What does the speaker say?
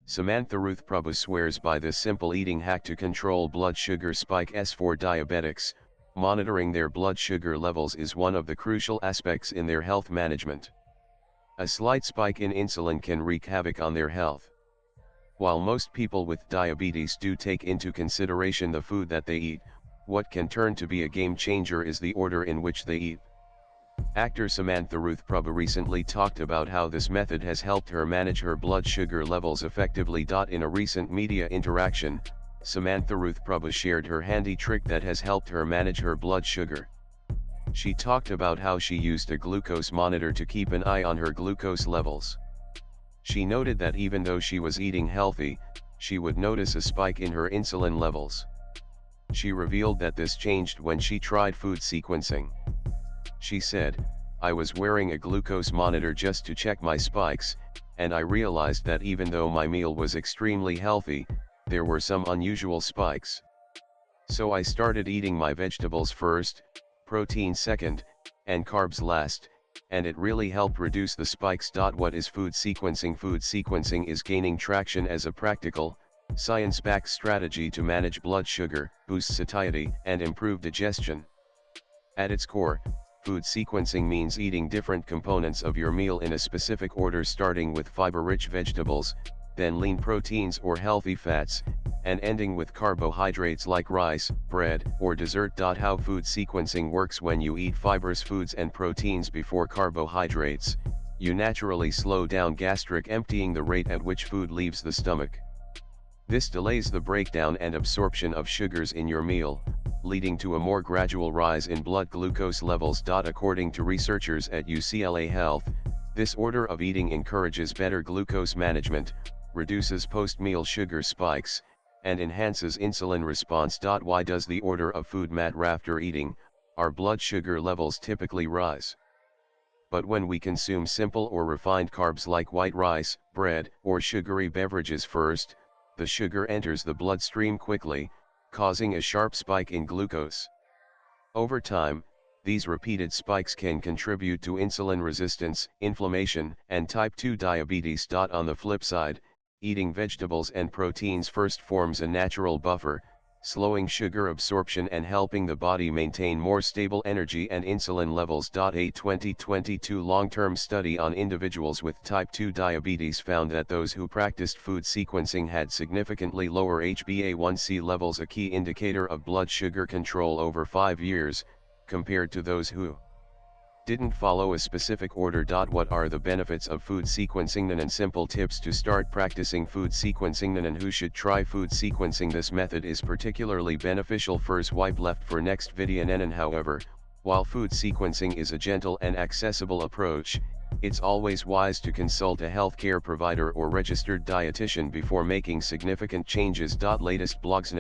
Samantha Ruth Prabhu swears by this simple eating hack to control blood sugar spikes for diabetics. Monitoring their blood sugar levels is one of the crucial aspects in their health management. A slight spike in insulin can wreak havoc on their health. While most people with diabetes do take into consideration the food that they eat, what can turn to be a game changer is the order in which they eat. Actor Samantha Ruth Prabhu recently talked about how this method has helped her manage her blood sugar levels effectively. In a recent media interaction, Samantha Ruth Prabhu shared her handy trick that has helped her manage her blood sugar. She talked about how she used a glucose monitor to keep an eye on her glucose levels. She noted that even though she was eating healthy, she would notice a spike in her insulin levels. She revealed that this changed when she tried food sequencing. She said, "I was wearing a glucose monitor just to check my spikes, and I realized that even though my meal was extremely healthy, there were some unusual spikes. So I started eating my vegetables first, protein second, and carbs last, and it really helped reduce the spikes." What is food sequencing? Food sequencing is gaining traction as a practical, science-backed strategy to manage blood sugar, boost satiety, and improve digestion. At its core, food sequencing means eating different components of your meal in a specific order, starting with fiber-rich vegetables, then lean proteins or healthy fats, and ending with carbohydrates like rice, bread, or dessert. How food sequencing works: when you eat fibrous foods and proteins before carbohydrates, you naturally slow down gastric emptying, the rate at which food leaves the stomach. This delays the breakdown and absorption of sugars in your meal, leading to a more gradual rise in blood glucose levels. According to researchers at UCLA Health, this order of eating encourages better glucose management, reduces post-meal sugar spikes, and enhances insulin response. Why does the order of food matter? After eating, our blood sugar levels typically rise. But when we consume simple or refined carbs like white rice, bread, or sugary beverages first, the sugar enters the bloodstream quickly, causing a sharp spike in glucose. Over time, these repeated spikes can contribute to insulin resistance, inflammation, and type 2 diabetes. On the flip side, eating vegetables and proteins first forms a natural buffer, slowing sugar absorption and helping the body maintain more stable energy and insulin levels. A 2022 long-term study on individuals with type 2 diabetes found that those who practiced food sequencing had significantly lower HbA1c levels, a key indicator of blood sugar control, over 5 years, compared to those who didn't follow a specific order. What are the benefits of food sequencing and simple tips to start practicing food sequencing and who should try food sequencing? This method is particularly beneficial for swipe left for next video. However, while food sequencing is a gentle and accessible approach, it's always wise to consult a healthcare provider or registered dietitian before making significant changes. Latest blogs